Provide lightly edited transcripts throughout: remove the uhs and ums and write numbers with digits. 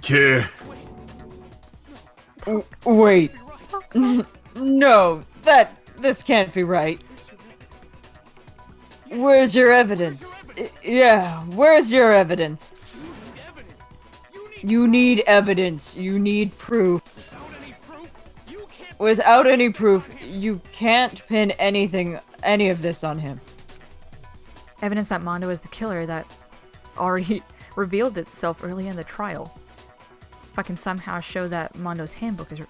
Care. Wait. No, this can't be right. Where's your evidence? Yeah, where's your evidence? You need evidence. You need proof. Without any proof, you can't pin any of this on him. Evidence that Mondo is the killer that already revealed itself early in the trial. If I can somehow show that Mondo's handbook is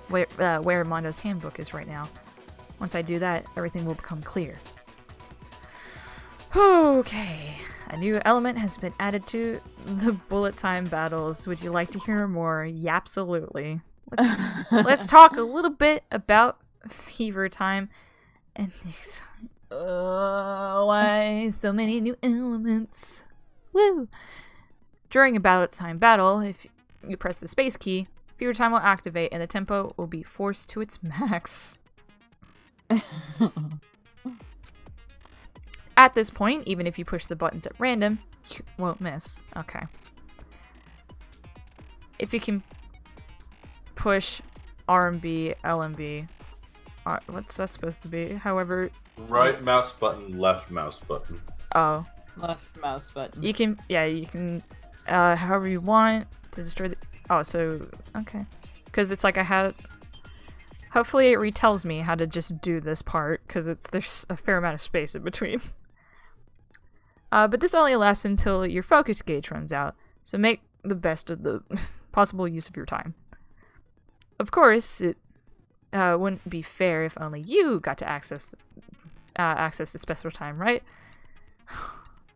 where Mondo's handbook is right now. Once I do that, everything will become clear. Okay, a new element has been added to the bullet time battles. Would you like to hear more? Absolutely. Let's talk a little bit about fever time. And why so many new elements? Woo! During a bullet time battle, if you press the space key, fever time will activate and the tempo will be forced to its max. At this point, even if you push the buttons at random, you won't miss. Okay. If you can push R and B, L and B, what's that supposed to be? However... Right mouse button, left mouse button. Oh. Left mouse button. You can, however you want to destroy the... Oh, so, okay. Because it's like I had... Hopefully it retells me how to just do this part, because there's a fair amount of space in between. But this only lasts until your focus gauge runs out, so make the best of the possible use of your time. Of course, it wouldn't be fair if only you got to access the special time, right?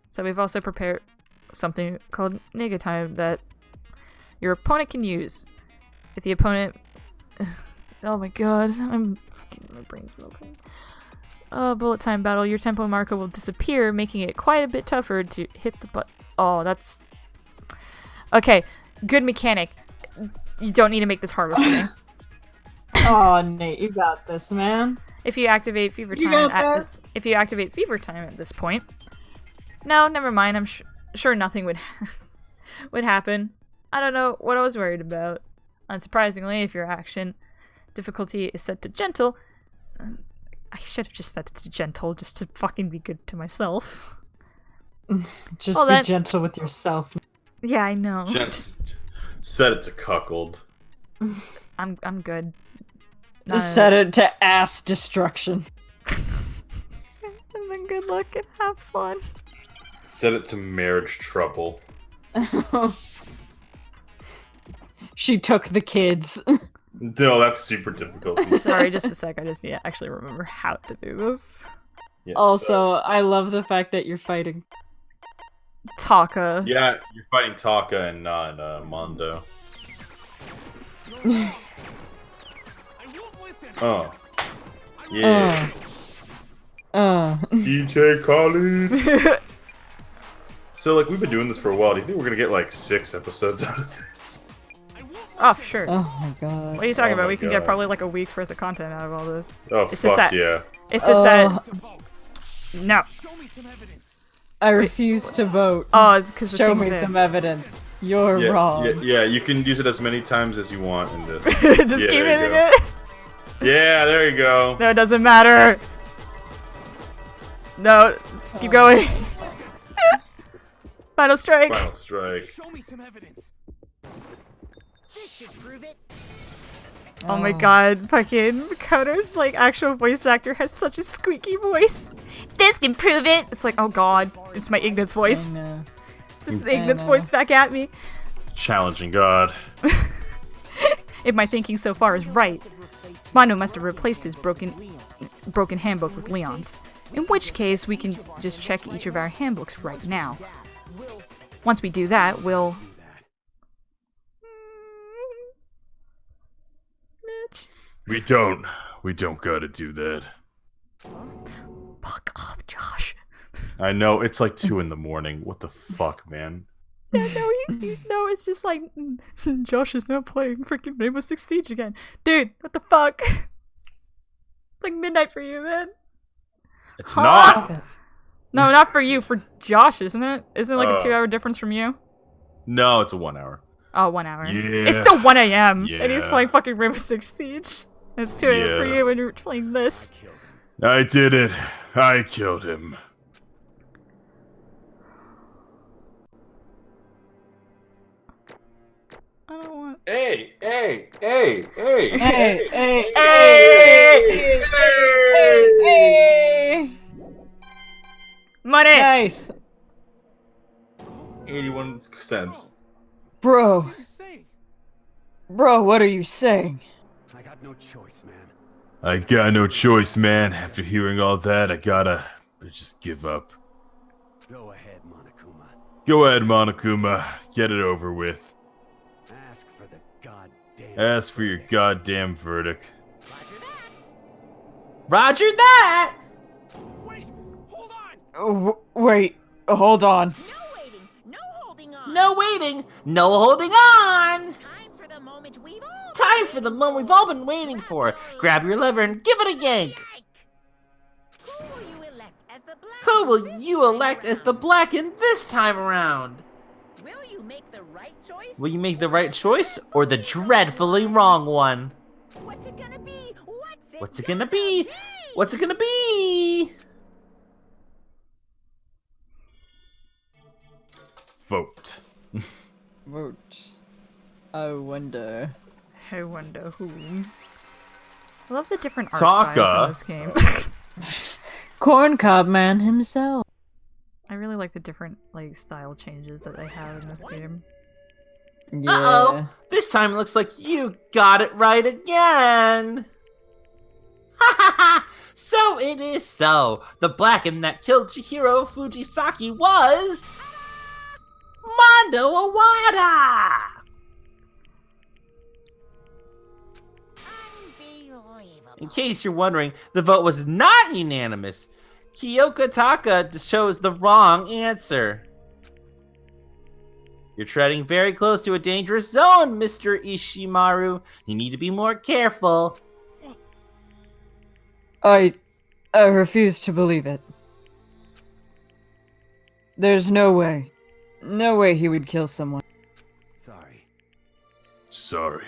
So we've also prepared something called Nega Time that your opponent can use. If the opponent... Oh my god, my brain's melting. Bullet time battle, your tempo marker will disappear, making it quite a bit tougher to hit the button. Oh, that's... Okay, good mechanic. You don't need to make this harder for me. Oh, Nate, you got this, man. If you activate fever time at this point... No, never mind, I'm sure nothing would would happen. I don't know what I was worried about. Unsurprisingly, if your action difficulty is set to gentle... I should have just set it to gentle just to fucking be good to myself. Just be gentle with yourself. Yeah, I know. Set it to cuckold. I'm good. Just set it to ass destruction. And then good luck and have fun. Set it to marriage trouble. She took the kids. No, that's super difficult. Sorry, just a sec. I just need to actually remember how to do this. Yes, also, I love the fact that you're fighting Taka. Yeah, you're fighting Taka and not Mondo. Oh. Yeah. DJ Khalid. So, like, we've been doing this for a while. Do you think we're gonna get, like, 6 episodes out of this? Oh, for sure. Oh my god. What are you talking about? We can get probably like a week's worth of content out of all this. Oh, it's fuck just that, yeah. It's just that... No. I refuse to vote. Oh, it's because Show me some evidence. You're wrong. Yeah, you can use it as many times as you want in this. Just keep hitting it. Yeah, there you go. No, it doesn't matter. No, keep going. Final strike. Final strike. Show me some evidence. This should prove it. Oh my god, fucking Makoto's like actual voice actor has such a squeaky voice. This can prove it. It's like, oh god, it's my Ignat's voice. This is Ignat's voice back at me. Challenging God. If my thinking so far is right, Mondo must have replaced his broken handbook with Leon's. In which case, we can just check each of our handbooks right now. Once we do that, we'll... We don't gotta do that. Fuck off, Josh. I know, it's like 2 in the morning. What the fuck, man? Yeah, no, it's just like, Josh is now playing freaking Rainbow Six Siege again. Dude, what the fuck? It's like midnight for you, man. It's not! No, not for you, for Josh, isn't it? Isn't it like a 2-hour difference from you? No, it's a 1 hour. Oh, 1 hour. Yeah. It's still 1 a.m. and he's Yeah. playing fucking Rainbow Six Siege. It's 2 a.m. for Yeah. you when you're playing this. I did it. I killed him. I don't want. Hey! Hey, hey, hey, hey. Money! Nice. 81 cents. Bro, What are you saying? bro, what are you saying? I got no choice, man. I got no choice, man. After hearing all that, I gotta just give up. Go ahead, Monokuma. Go ahead, Monokuma. Get it over with. Ask for the goddamn. Ask for your goddamn verdict. Roger that! Wait! Hold on! Wait, hold on. No waiting, no holding on. No waiting, no holding on! Time for the moment we've all Time for the moment we've all been waiting for. Grab your lever and give it a yank. Who will you elect as the black? Who will this you time elect as around? the Blacken this time around? Will you make the right choice? Will you make the right choice or the dreadfully wrong one? What's it gonna be? What's it gonna be? What's it gonna be? Vote. Vote. I wonder. I wonder who. I love the different art Taka. styles in this game. Corncob Man himself. I really like the different style changes that they have in this game. Yeah. Uh-oh! This time it looks like you got it right again! Ha ha ha! So it is so! The Blacken that killed Chihiro Fujisaki was... Mondo Awada! Unbelievable. In case you're wondering, the vote was not unanimous. Kyoka Taka chose the wrong answer. You're treading very close to a dangerous zone, Mr. Ishimaru. You need to be more careful. I refuse to believe it. There's no way. No way he would kill someone. Sorry. Sorry.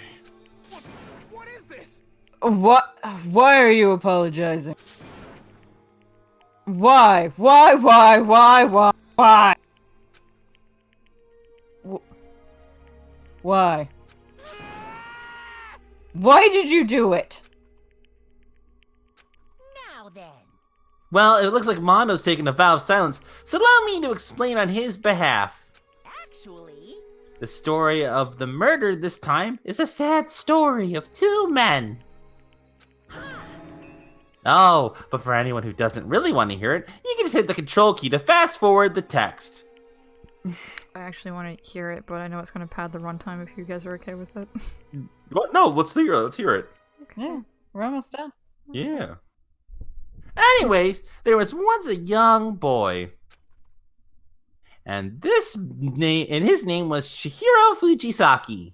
What is this? What? Why are you apologizing? Why? Why? Why? Why? Why did you do it? Now then. Well, it looks like Mondo's taking a vow of silence, so allow me to explain on his behalf. Actually, The story of the murder this time is a sad story of two men. Oh, but for anyone who doesn't really want to hear it, you can just hit the control key to fast forward the text. I actually want to hear it, but I know it's going to pad the runtime if you guys are okay with it. What? No, let's hear it. Let's hear it. Yeah, we're almost done. Yeah. Anyways, there was once a young boy. And his name was Chihiro Fujisaki.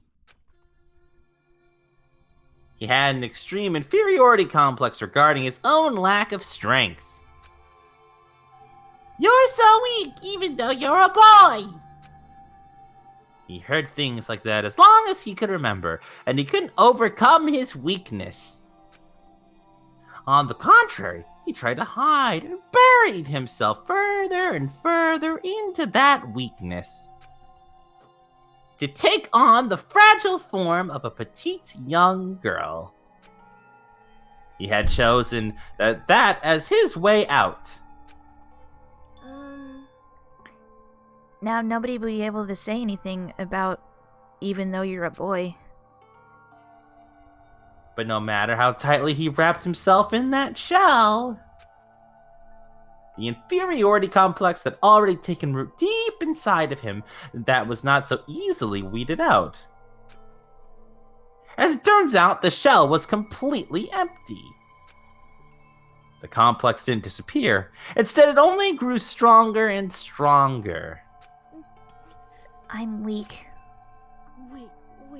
He had an extreme inferiority complex regarding his own lack of strength. You're so weak, even though you're a boy! He heard things like that as long as he could remember, and he couldn't overcome his weakness. On the contrary, he tried to hide and buried himself further and further into that weakness. To take on the fragile form of a petite young girl. He had chosen that as his way out. Now nobody will be able to say anything about even though you're a boy. But no matter how tightly he wrapped himself in that shell, the inferiority complex had already taken root deep inside of him that was not so easily weeded out. As it turns out, the shell was completely empty. The complex didn't disappear. Instead, it only grew stronger and stronger. I'm weak.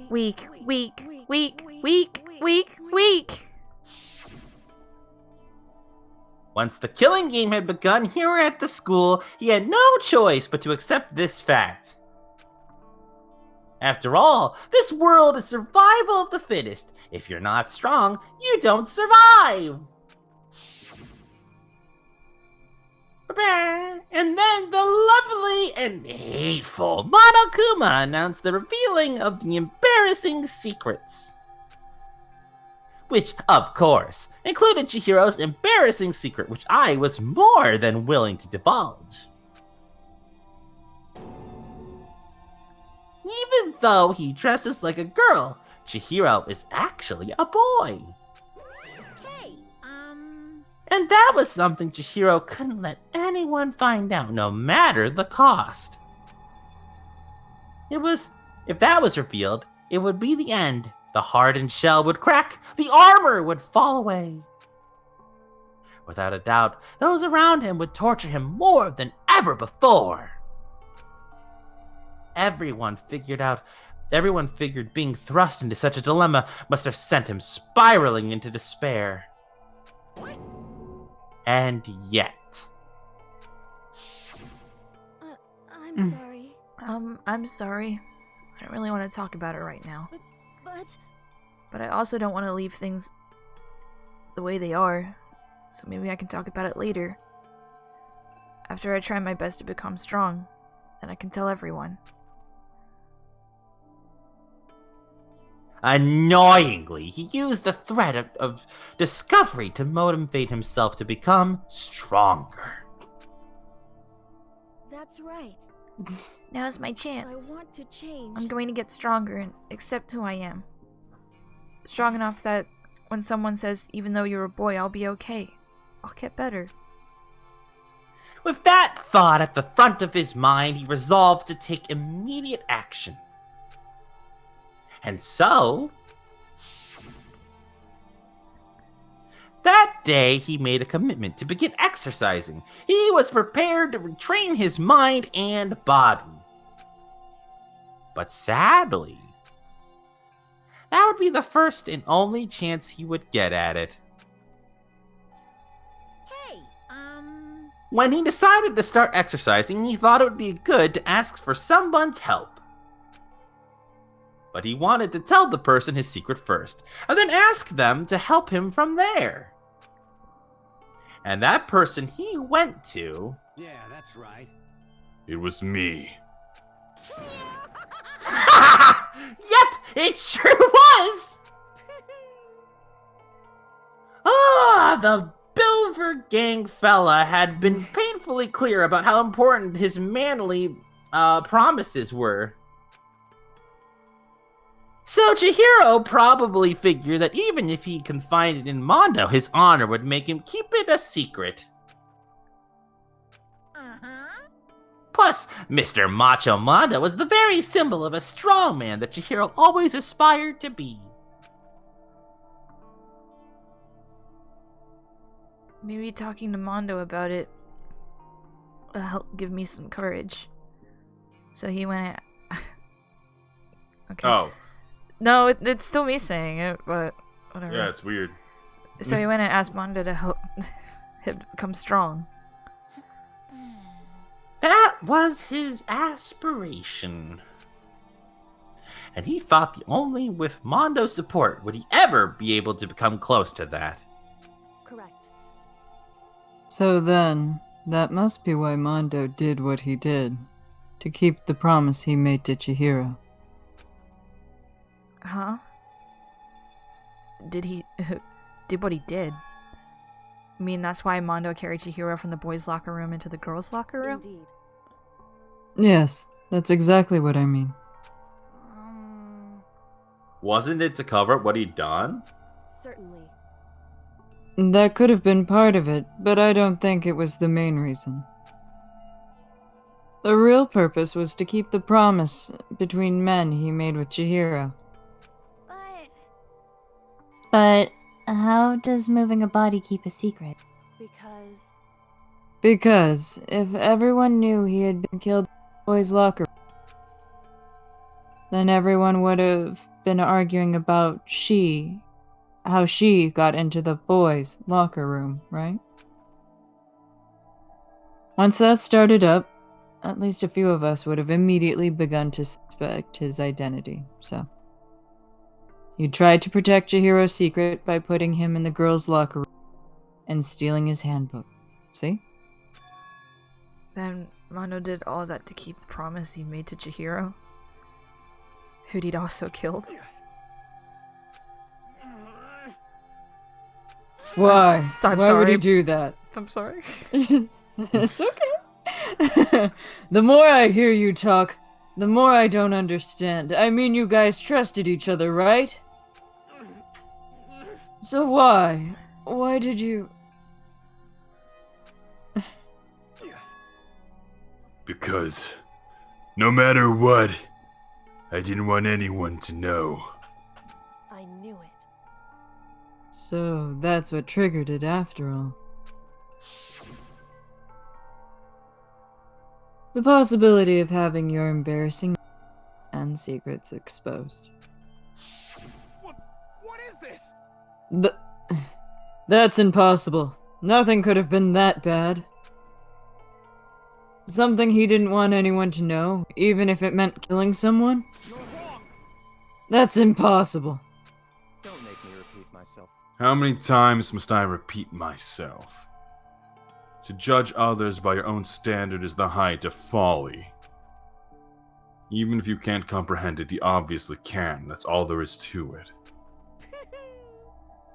Weak. Weak. Once the killing game had begun here at the school, he had no choice but to accept this fact. After all, this world is survival of the fittest. If you're not strong, you don't survive. And then the lovely and hateful Monokuma announced the revealing of the embarrassing secrets. Which, of course, included Chihiro's embarrassing secret, which I was more than willing to divulge. Even though he dresses like a girl, Chihiro is actually a boy. Hey, And that was something Chihiro couldn't let anyone find out, no matter the cost. If that was revealed, it would be the end. The hardened shell would crack, the armor would fall away. Without a doubt, those around him would torture him more than ever before. Everyone figured being thrust into such a dilemma must have sent him spiraling into despair. And yet... I'm sorry. I'm sorry. I don't really want to talk about it right now. But But I also don't want to leave things the way they are. So maybe I can talk about it later. After I try my best to become strong, then I can tell everyone. Annoyingly, he used the threat of discovery to motivate himself to become stronger. that's right. Now's my I chance. want to change. I'm going to get stronger and accept who I am. Strong enough that when someone says, even though you're a boy, I'll be okay. I'll get better. With that thought at the front of his mind, he resolved to take immediate action. And so... that day, he made a commitment to begin exercising. He was prepared to retrain his mind and body. But sadly, that would be the first and only chance he would get at it. Hey, When he decided to start exercising, he thought it would be good to ask for someone's help. But he wanted to tell the person his secret first, and then ask them to help him from there. And that person he went to... Yeah, that's right. It was me. Yep, it sure was! The Bilver gang fella had been painfully clear about how important his manly promises were. So Chihiro probably figured that even if he confided in Mondo, his honor would make him keep it a secret. Plus, Mr. Macho Mondo was the very symbol of a strong man that Chihiro always aspired to be. Maybe talking to Mondo about it will help give me some courage. So he went at... Okay. Oh, No, it's still me saying it, but whatever. yeah, it's weird. So he went and asked Mondo to help him become strong. That was his aspiration. And he thought only with Mondo's support would he ever be able to become close to that. Correct. So then, that must be why Mondo did what he did. To keep the promise he made to Chihiro. Huh? Did he... did what he did? I mean, that's why Mondo carried Chihiro from the boys' locker room into the girls' locker room? Indeed. Yes, that's exactly what I mean. Wasn't it to cover up what he'd done? Certainly. That could have been part of it, but I don't think it was the main reason. The real purpose was to keep the promise between men he made with Chihiro. But how does moving a body keep a secret? Because Because if everyone knew he had been killed in the boys' locker room, then everyone would have been arguing about how she got into the boys' locker room, right? Once that started up, at least a few of us would have immediately begun to suspect his identity, so. You tried to protect Chihiro's secret by putting him in the girls' locker room and stealing his handbook. See? Then Mondo did all that to keep the promise he made to Chihiro, who he'd also killed. Why? I'm Why would he sorry. do that? I'm sorry. It's okay. The more I hear you talk, the more I don't understand. I mean, you guys trusted each other, right? So why? Why did you... Because no matter what, I didn't want anyone to know. I knew it. So that's what triggered it after all. The possibility of having your embarrassing and secrets exposed. What is this? That's impossible. Nothing could have been that bad. Something he didn't want anyone to know, even if it meant killing someone? You're wrong. That's impossible. Don't make me repeat myself. How many times must I repeat myself? To judge others by your own standard is the height of folly. Even if you can't comprehend it, you obviously can. That's all there is to it.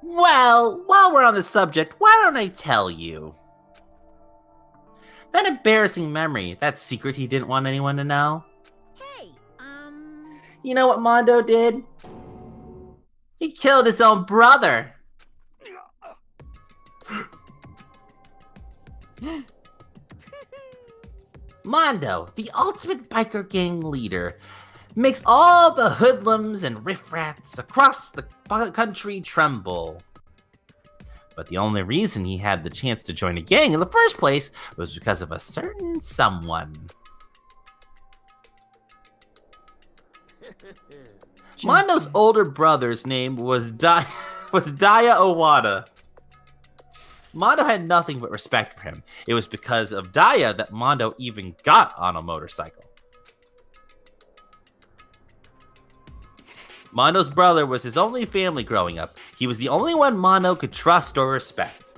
Well, while we're on the subject, why don't I tell you? That embarrassing memory, that secret he didn't want anyone to know. Hey, You know what Mondo did? He killed his own brother. Mondo, the ultimate biker gang leader, makes all the hoodlums and riffraffs across the country tremble. But the only reason he had the chance to join a gang in the first place was because of a certain someone. Mondo's older brother's name was Daya Owada. Mondo had nothing but respect for him. It was because of Daya that Mondo even got on a motorcycle. Mondo's brother was his only family growing up. He was the only one Mondo could trust or respect.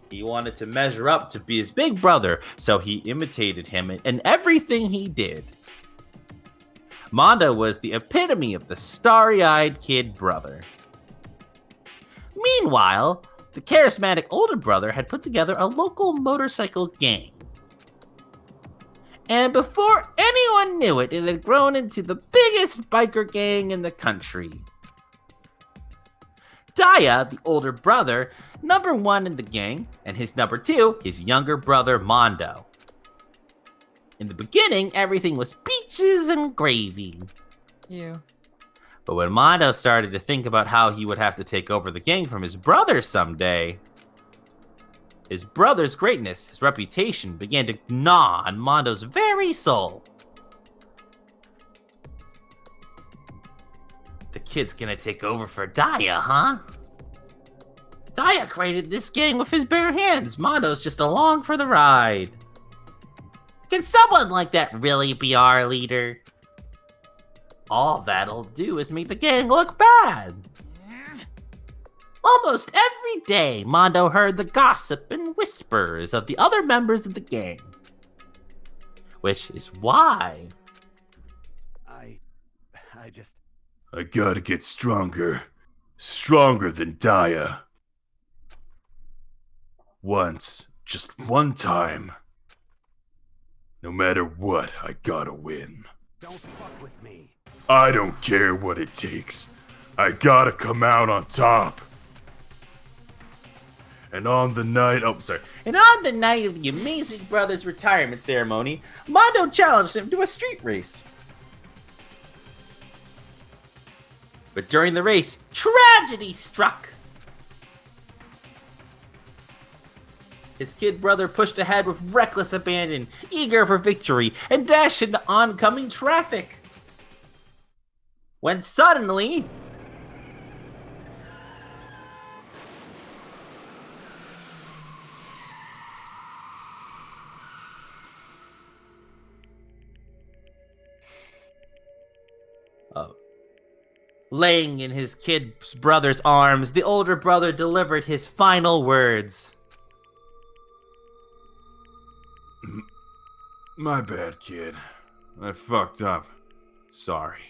He wanted to measure up to be his big brother, so he imitated him in everything he did. Mondo was the epitome of the starry-eyed kid brother. Meanwhile, the charismatic older brother had put together a local motorcycle gang. And before anyone knew it, it had grown into the biggest biker gang in the country. Daya, the older brother, number one in the gang, and his number two, his younger brother Mondo. In the beginning, everything was peaches and gravy. You. But when Mondo started to think about how he would have to take over the gang from his brother someday, his brother's greatness, his reputation, began to gnaw on Mondo's very soul. The kid's gonna take over for Daya, huh? Daya created this gang with his bare hands. Mondo's just along for the ride. Can someone like that really be our leader? All that'll do is make the gang look bad. Almost every day, Mondo heard the gossip and whispers of the other members of the gang. Which is why... I gotta get stronger. Stronger than Daya. Once, just one time. No matter what, I gotta win. Don't fuck with me. I don't care what it takes. I gotta come out on top. And on the night of the amazing brother's retirement ceremony, Mondo challenged him to a street race. But during the race, tragedy struck. His kid brother pushed ahead with reckless abandon, eager for victory, and dashed into oncoming traffic. When suddenly... Laying in his kid's brother's arms, the older brother delivered his final words. My bad, kid. I fucked up. Sorry.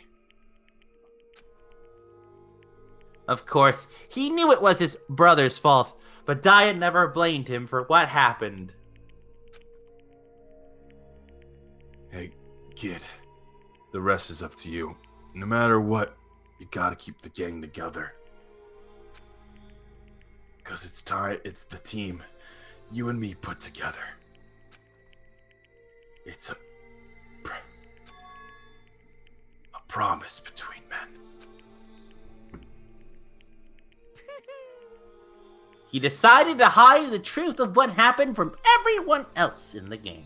Of course, he knew it was his brother's fault, but Daya never blamed him for what happened. Hey, kid. The rest is up to you. No matter what, you gotta keep the gang together. Cause it's the team you and me put together. It's a promise between men. He decided to hide the truth of what happened from everyone else in the gang.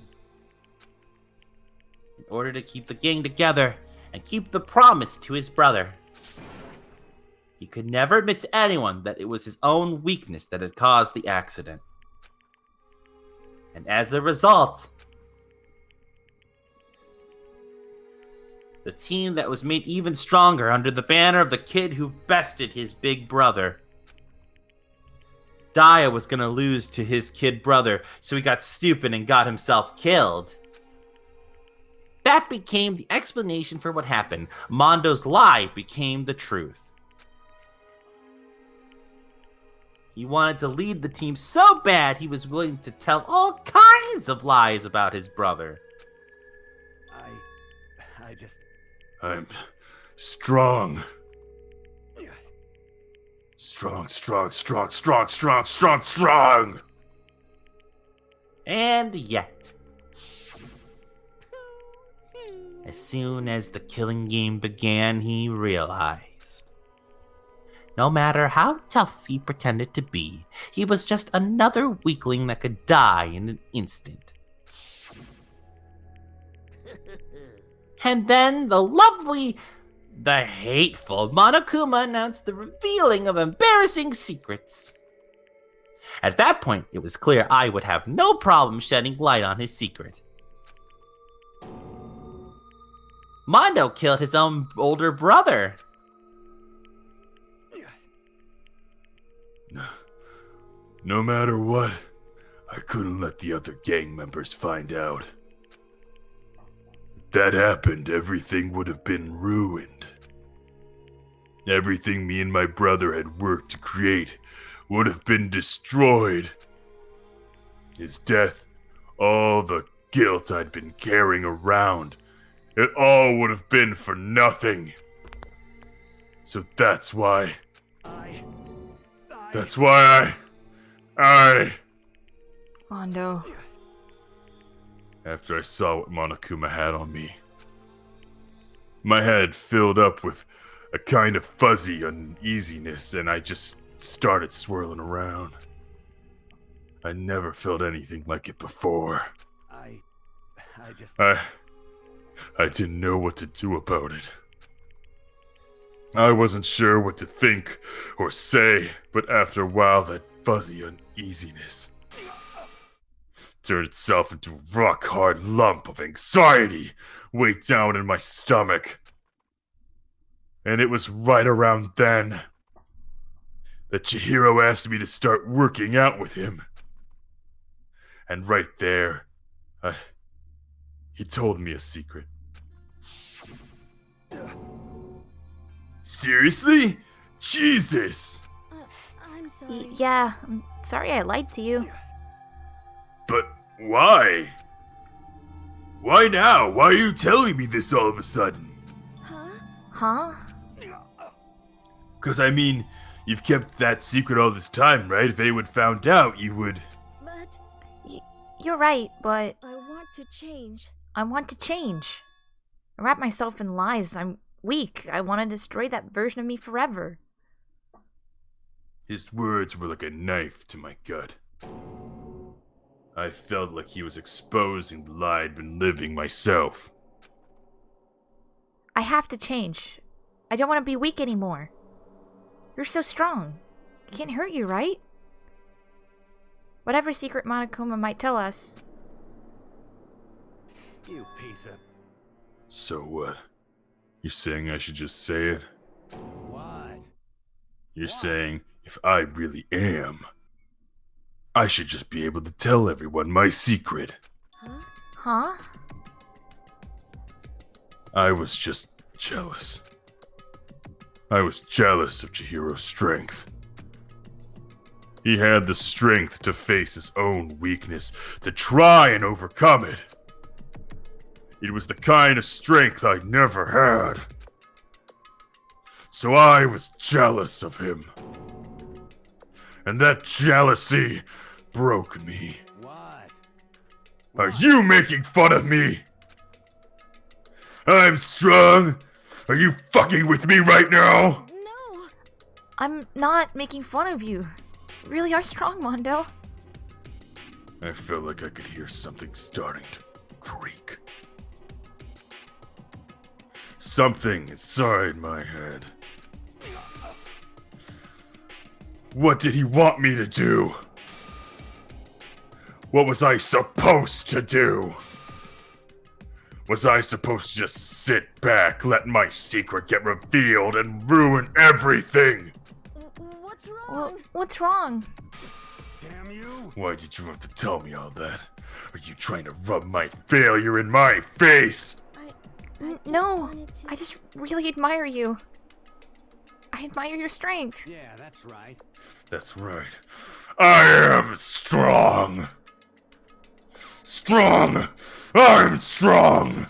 In order to keep the gang together and keep the promise to his brother. He could never admit to anyone that it was his own weakness that had caused the accident. And as a result, the team that was made even stronger under the banner of the kid who bested his big brother. Daya was gonna lose to his kid brother, so he got stupid and got himself killed. That became the explanation for what happened. Mondo's lie became the truth. He wanted to lead the team so bad he was willing to tell all kinds of lies about his brother. I'm strong. Strong. And yet, as soon as the killing game began, he realized no matter how tough he pretended to be, he was just another weakling that could die in an instant. And then the hateful Monokuma announced the revealing of embarrassing secrets. At that point, it was clear I would have no problem shedding light on his secret. Mondo killed his own older brother. No matter what, I couldn't let the other gang members find out. If that happened, everything would have been ruined. Everything me and my brother had worked to create would have been destroyed. His death, all the guilt I'd been carrying around, it all would have been for nothing. So that's why I... Mondo. After I saw what Monokuma had on me, my head filled up with a kind of fuzzy uneasiness, and I just started swirling around. I never felt anything like it before. I didn't know what to do about it. I wasn't sure what to think or say, but after a while that fuzzy uneasiness turned itself into a rock-hard lump of anxiety way down in my stomach. And it was right around then that Chihiro asked me to start working out with him. And right there, he told me a secret. Seriously? Jesus! I'm sorry. Yeah, I'm sorry I lied to you. But why? Why now? Why are you telling me this all of a sudden? Huh? Because, I mean, you've kept that secret all this time, right? If anyone found out, you would... But You're right, but I want to change. I want to change. I wrap myself in lies. I'm weak. I want to destroy that version of me forever. His words were like a knife to my gut. I felt like he was exposing the lie I'd been living myself. I have to change. I don't want to be weak anymore. You're so strong. It can't hurt you, right? Whatever secret Monokuma might tell us. You piece of... So what? You're saying I should just say it? What? You're saying if I really am, I should just be able to tell everyone my secret. Huh? I was just jealous. I was jealous of Chihiro's strength. He had the strength to face his own weakness, to try and overcome it. It was the kind of strength I never had. So I was jealous of him. And that jealousy broke me. What? Are you making fun of me? I'm strong. Are you fucking with me right now? No. I'm not making fun of you. You really are strong, Mondo. I felt like I could hear something starting to creak. Something inside my head. What did he want me to do? What was I supposed to do? Was I supposed to just sit back, let my secret get revealed, and ruin everything? What's wrong? What's wrong? Damn you! Why did you have to tell me all that? Are you trying to rub my failure in my face? No, I just really admire you. I admire your strength. Yeah, that's right. That's right. I am strong. Strong. I'm strong.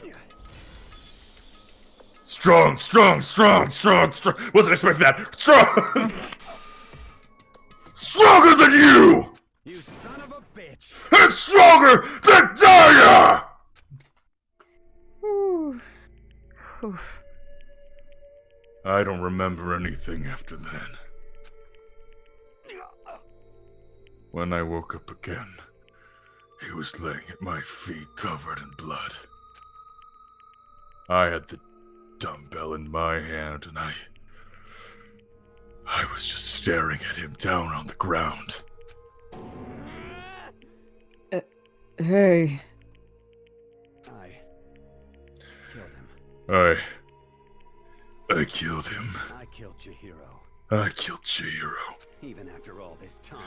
Strong. Wasn't expecting that. Strong. Stronger than you. You son of a bitch! And stronger than Daya. Oof. I don't remember anything after that. When I woke up again, he was laying at my feet covered in blood. I had the dumbbell in my hand and I was just staring at him down on the ground. Hey. I killed him. I killed him. I killed Chihiro. I killed Chihiro. Even after all this time.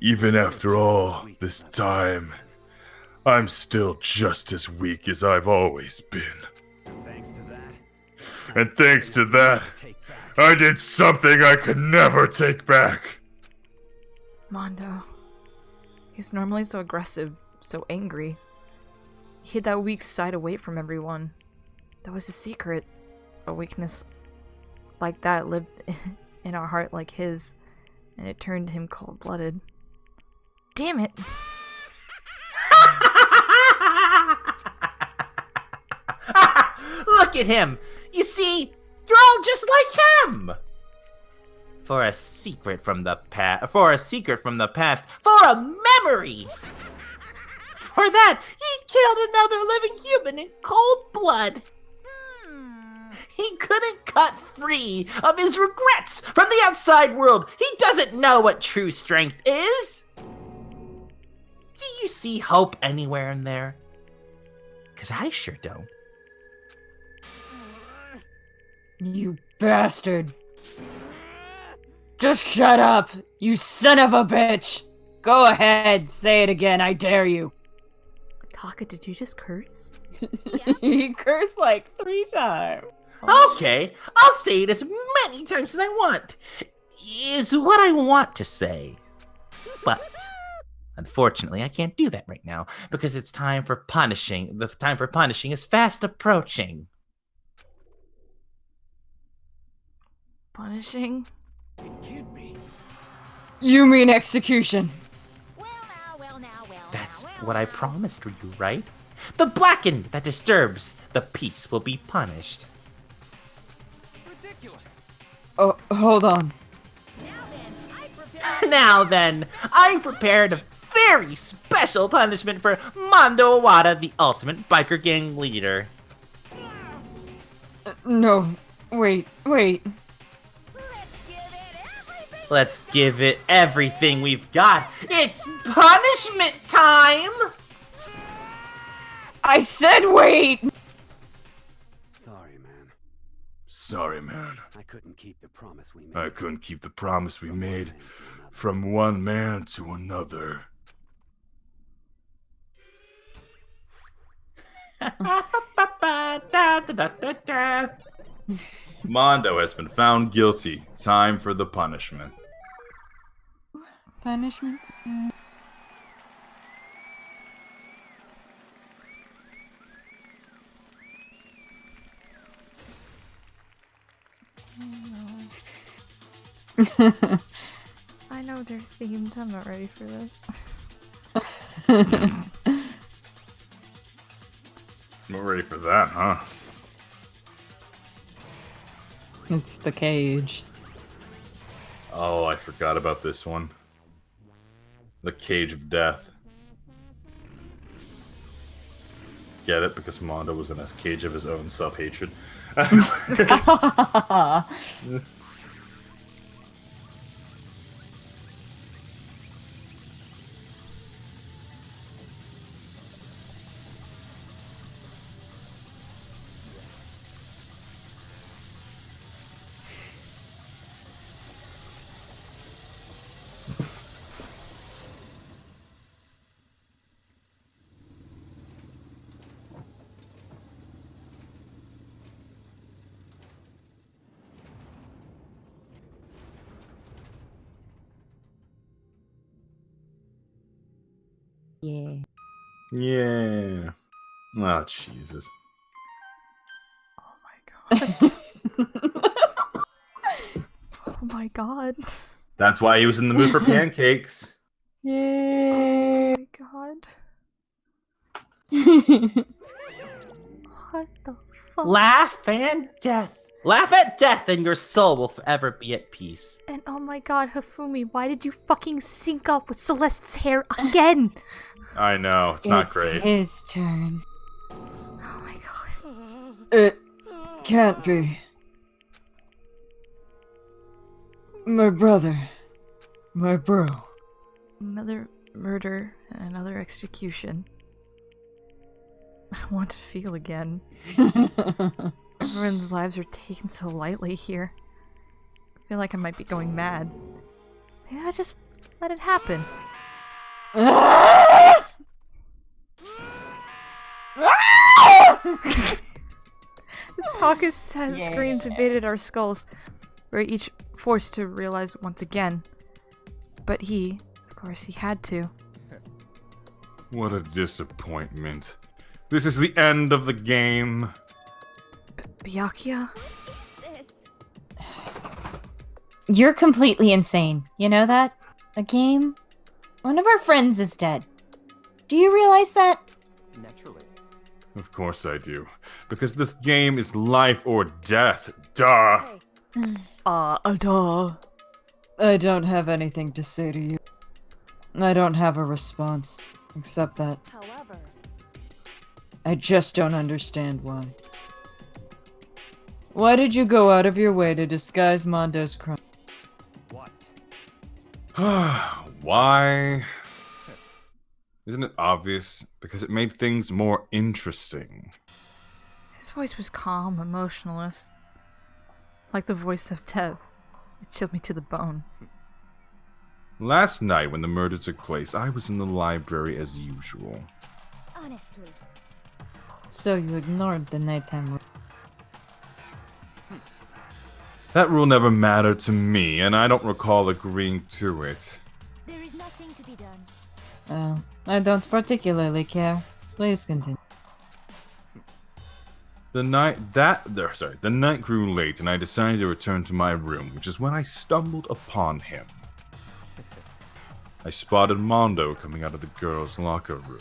Even after all this time, I'm still just as weak as I've always been. Thanks to that. And thanks to that, I did something I could never take back. Mondo. He's normally so aggressive, so angry. He hid that weak side away from everyone. That was his secret. A weakness like that lived in our heart like his, and it turned him cold-blooded. Damn it! Look at him! You see, you're all just like him! For a secret from the past, for a memory! For that, he killed another living human in cold blood! He couldn't cut free of his regrets from the outside world! He doesn't know what true strength is! Do you see hope anywhere in there? 'Cause I sure don't. You bastard. Just shut up, you son of a bitch! Go ahead, say it again, I dare you. Taka, did you just curse? He cursed like 3 times. Okay, I'll say it as many times as I want. Is what I want to say. But unfortunately, I can't do that right now because it's time for punishing. The time for punishing is fast approaching. Punishing? You mean execution? That's what I promised you, right? The blackened that disturbs the peace will be punished. Ridiculous. Oh, hold on. Now then, I prepared a very special punishment for Mondo Iwata, the ultimate biker gang leader. No, wait. Let's give it everything we've got. It's punishment time! I said wait! Sorry, man. Sorry, man. I couldn't keep the promise we made. I couldn't keep the promise we made from one man to another. Mondo has been found guilty. Time for the punishment. Punishment? I know they're themed. I'm not ready for this. We're ready for that, huh? It's the cage. Oh, I forgot about this one. The Cage of Death. Get it? Because Mondo was in a cage of his own self-hatred. Yeah. Yeah. Oh, Jesus. Oh my god. Oh my god. That's why he was in the mood for pancakes. Yay. Oh my god. What the fuck? Laugh and death. Laugh at death and your soul will forever be at peace. And oh my god, Hifumi, why did you fucking sync up with Celeste's hair again? I know, it's not great. His turn. Oh my god. It can't be. My brother. My bro. Another murder and another execution. I want to feel again. Everyone's lives are taken so lightly here. I feel like I might be going mad. Maybe I just let it happen. This talk is sad. Screams invaded our skulls. We're each forced to realize once again. But he, of course, he had to. What a disappointment. This is the end of the game. Byakuya? You're completely insane. You know that? A game? One of our friends is dead. Do you realize that? Naturally. Of course I do. Because this game is life or death. Duh! Duh. I don't have anything to say to you. I don't have a response. Except that However, I just don't understand why. Why did you go out of your way to disguise Mondo's crime? What? Why? Isn't it obvious? Because it made things more interesting. His voice was calm, emotionless. Like the voice of death. It chilled me to the bone. Last night, when the murder took place, I was in the library as usual. honestly, So you ignored the nighttime rule. That rule never mattered to me, and I don't recall agreeing to it. there is nothing to be done. Well, I don't particularly care. Please continue. The night grew late, and I decided to return to my room, which is when I stumbled upon him. I spotted Mondo coming out of the girls' locker room.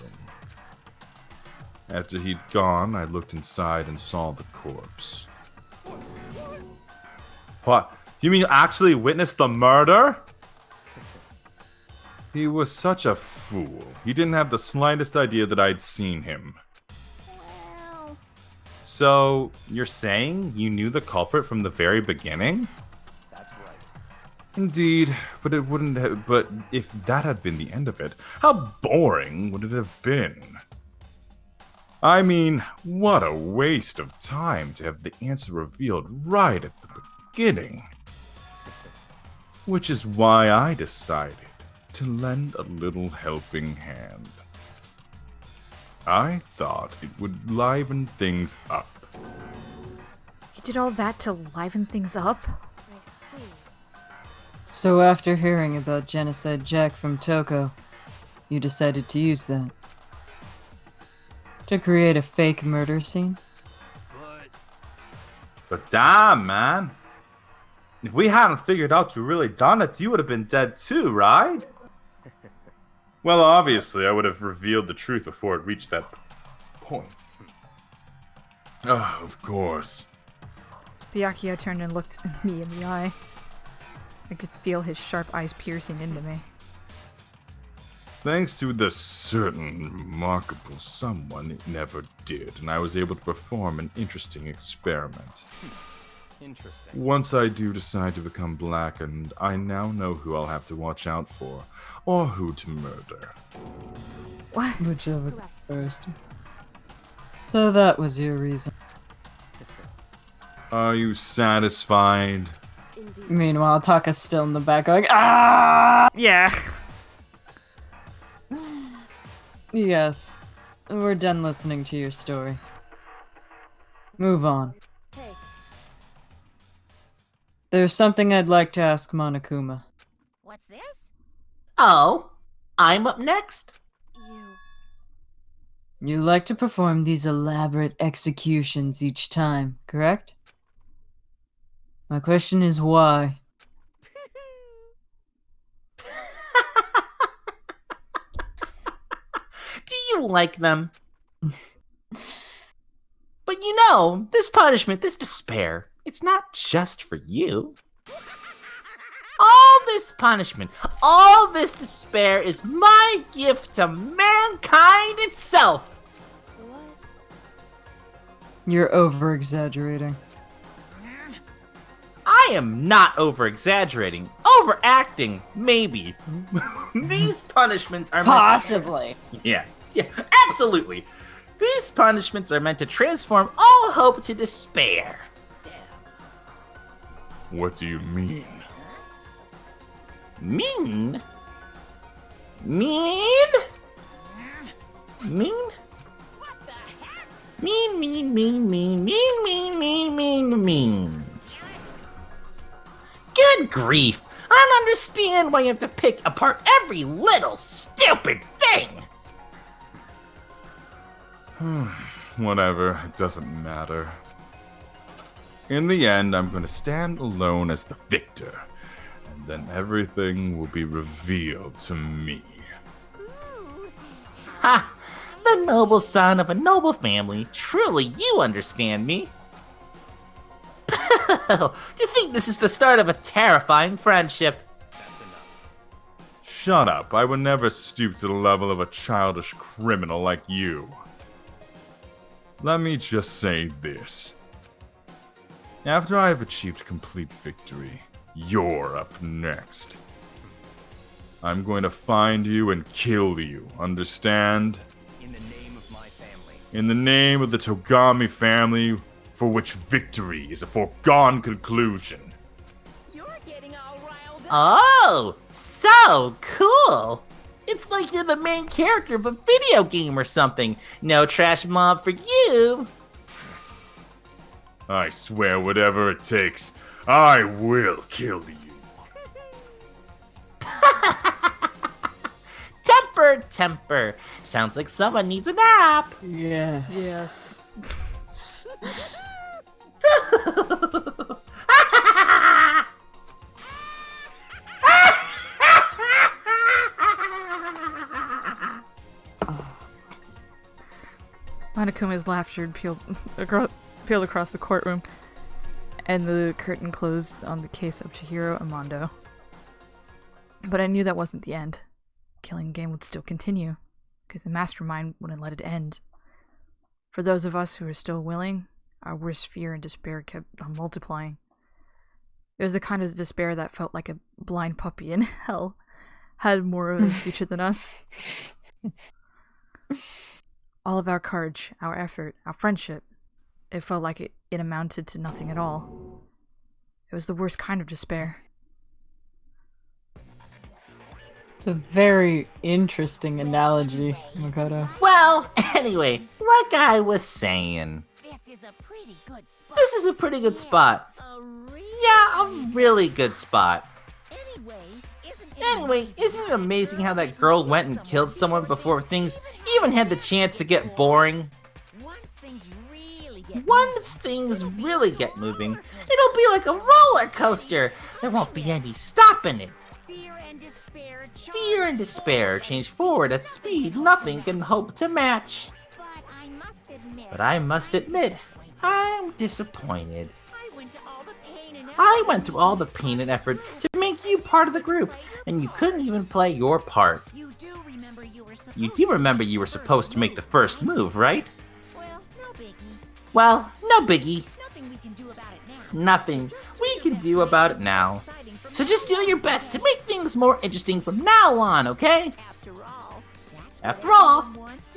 After he'd gone, I looked inside and saw the corpse. What? You mean you actually witnessed the murder? He was such a fool. He didn't have the slightest idea that I'd seen him. Well, So, you're saying you knew the culprit from the very beginning? That's right. Indeed, but it wouldn't have, but if that had been the end of it, how boring would it have been? I mean, what a waste of time to have the answer revealed right at the beginning. Which is why I decided to lend a little helping hand. I thought it would liven things up. You did all that to liven things up? I see. So after hearing about Genocide Jack from Toko, you decided to use that. To create a fake murder scene? But damn, man. If we hadn't figured out you really done it, you would have been dead too, right? Well, obviously, I would have revealed the truth before it reached that point. Oh, of course. Byakuya turned and looked me in the eye. I could feel his sharp eyes piercing into me. Thanks to the certain remarkable someone, it never did, and I was able to perform an interesting experiment. Interesting. Once I do decide to become blackened, I now know who I'll have to watch out for, or who to murder. What? Whichever first. So that was your reason. Are you satisfied? Indeed. Meanwhile, Taka's still in the back going, ah! Yeah. Yes, we're done listening to your story. Move on. Hey, There's something I'd like to ask Monokuma. What's this? Oh, I'm up next. You like to perform these elaborate executions each time, correct? My question is why? Do you like them? But you know, this punishment, this despair, it's not just for you. All this punishment, all this despair is my gift to mankind itself. what? You're over-exaggerating. I am not over-exaggerating. Overacting, maybe. These punishments are Possibly. Yeah, absolutely. These punishments are meant to transform all hope to despair. What do you mean? Mean? Mean? Mean? Mean, mean, mean, mean, mean, mean, mean, mean, mean. Good grief! I don't understand why you have to pick apart every little stupid thing! Whatever, it doesn't matter. In the end, I'm going to stand alone as the victor, and then everything will be revealed to me. Ha! The noble son of a noble family. Truly, you understand me. Do you think this is the start of a terrifying friendship? Shut up, I would never stoop to the level of a childish criminal like you. Let me just say this. After I have achieved complete victory, you're up next. I'm going to find you and kill you, understand? In the name of my family. In the name of the Togami family, for which victory is a foregone conclusion. You're getting all riled up. Oh, so cool. It's like you're the main character of a video game or something. No trash mob for you. I swear whatever it takes, I will kill you. Temper. Sounds like someone needs a nap. Yeah. Yes. Monokuma's laughter peeled across the courtroom, and the curtain closed on the case of Chihiro and Mondo. But I knew that wasn't the end. Killing game would still continue, because the mastermind wouldn't let it end. For those of us who were still willing, our worst fear and despair kept on multiplying. It was the kind of despair that felt like a blind puppy in hell had more of a future than us. All of our courage, our effort, our friendship, it felt like it amounted to nothing at all. It was the worst kind of despair. It's a very interesting analogy, Makoto. Well, anyway, like I was saying, This is a pretty good spot. this is a pretty good spot. Yeah, a really good spot. Anyway, isn't it amazing how that girl went and killed someone before things even had the chance to get boring? Once things really get moving, it'll be like a roller coaster. There won't be any stopping it. Fear Fear and despair change forward at speed nothing can hope to match. But I must admit, I'm disappointed. I went through all the pain and effort to make you part of the group, and you couldn't even play your part. You do remember you were supposed to make the first move, right? Well, no biggie. Well, no biggie. Nothing we can do about it now. Nothing we can do about it now. So just do your best to make things more interesting from now on, okay? After all,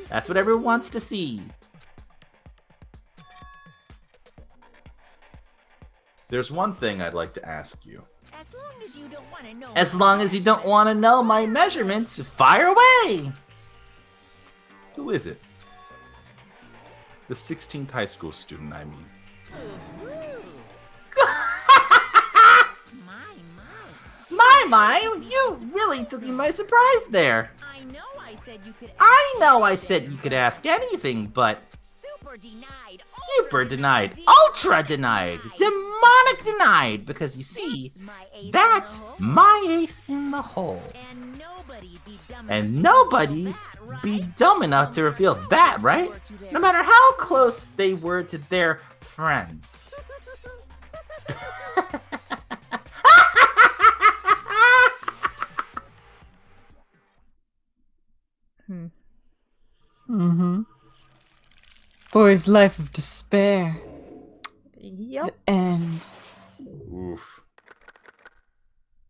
that's what everyone wants to see. There's one thing I'd like to ask you. As long as you don't want to know. As long as you don't want to know my measurements, fire away! Who is it? The 16th high school student, I mean. My, you really took me by surprise there. I know I said you could ask anything, but super denied. super denied, ultra denied, demonic denied, because you see, that's my ace in the hole. And nobody be dumb enough to reveal that, right? No matter how close they were to their friends. Boy's life of despair. Yep. The end. Oof.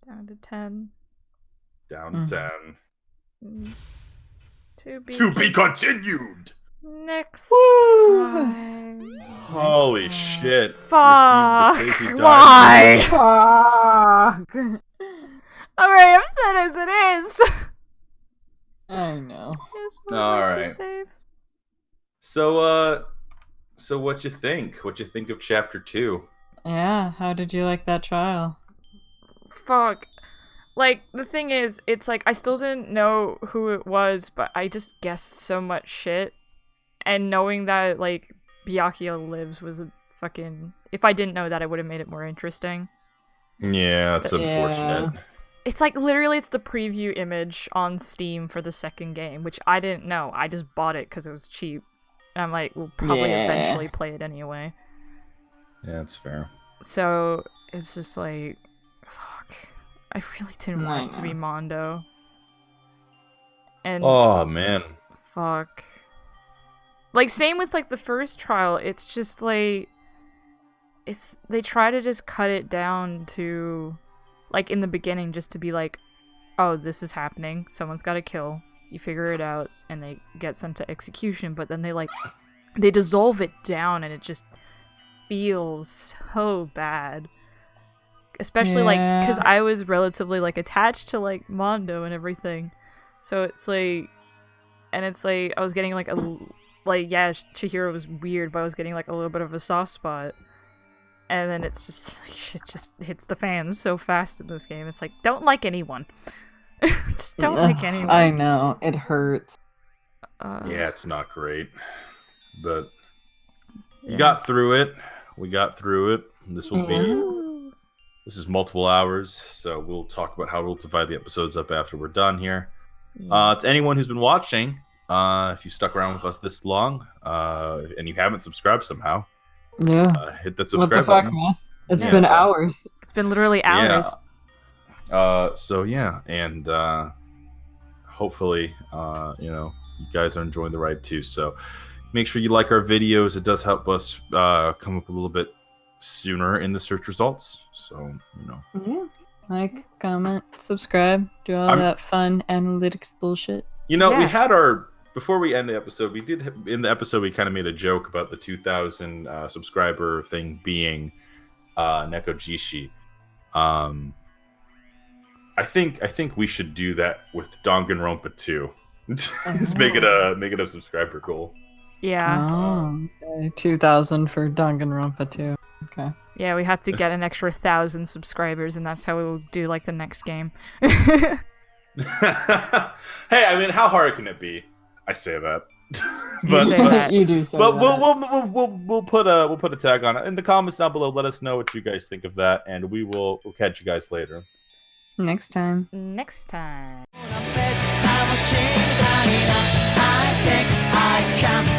Down to 10. Down to 10. To be continued! Next Woo! time. Holy shit. Fuck. Received the Casey Why? Diamond. Fuck. I'm very upset as it is. I know. Yes, Alright. save. So what you think? What you think of chapter 2? Yeah, how did you like that trial? Fuck. Like, the thing is, it's like, I still didn't know who it was, but I just guessed so much shit. And knowing that, like, Byakuya lives was a fucking... If I didn't know that, it would have made it more interesting. Yeah, that's unfortunate. It's like, literally, it's the preview image on Steam for the second game, which I didn't know. I just bought it because it was cheap. And I'm like, we'll probably eventually play it anyway. Yeah, that's fair. So, it's just like, fuck. I really didn't want it to be Mondo. And oh, man. fuck. Like, same with, like, the first trial. It's just, like... They try to just cut it down to... Like, in the beginning, just to be like, oh, this is happening. Someone's gotta kill. You figure it out, and they get sent to execution. But then they, like... They dissolve it down, and it just feels so bad. Especially, like, because I was relatively, like, attached to, like, Mondo and everything. So it's, like... And it's, like, I was getting, like, a... Like, yeah, Chihiro was weird, but I was getting, like, a little bit of a soft spot. And then it's just, like, shit just hits the fans so fast in this game. It's like, don't like anyone. Just don't like anyone. I know, it hurts. Yeah, it's not great. But you got through it. We got through it. This will be... This is multiple hours, so we'll talk about how we'll divide the episodes up after we're done here. To anyone who's been watching, if you stuck around with us this long, and you haven't subscribed somehow, hit that subscribe button. Man? It's been hours. It's been literally hours. So yeah, and hopefully, you guys are enjoying the ride too. So make sure you like our videos. It does help us come up a little bit sooner in the search results. So Like, comment, subscribe, do all that fun analytics bullshit. We had our before we end the episode, we kind of made a joke about the 2,000 subscriber thing being Nekojishi. I think we should do that with Danganronpa 2. Just make it a subscriber goal. Yeah. Oh, okay. 2,000 for Danganronpa 2. Okay. Yeah, we have to get an extra 1,000 subscribers, and that's how we will do like the next game. Hey, I mean, how hard can it be? I say that. You say that. You do say But that. we'll put a tag on it in the comments down below. Let us know what you guys think of that, and we'll catch you guys later. Next time. Next time. I think I can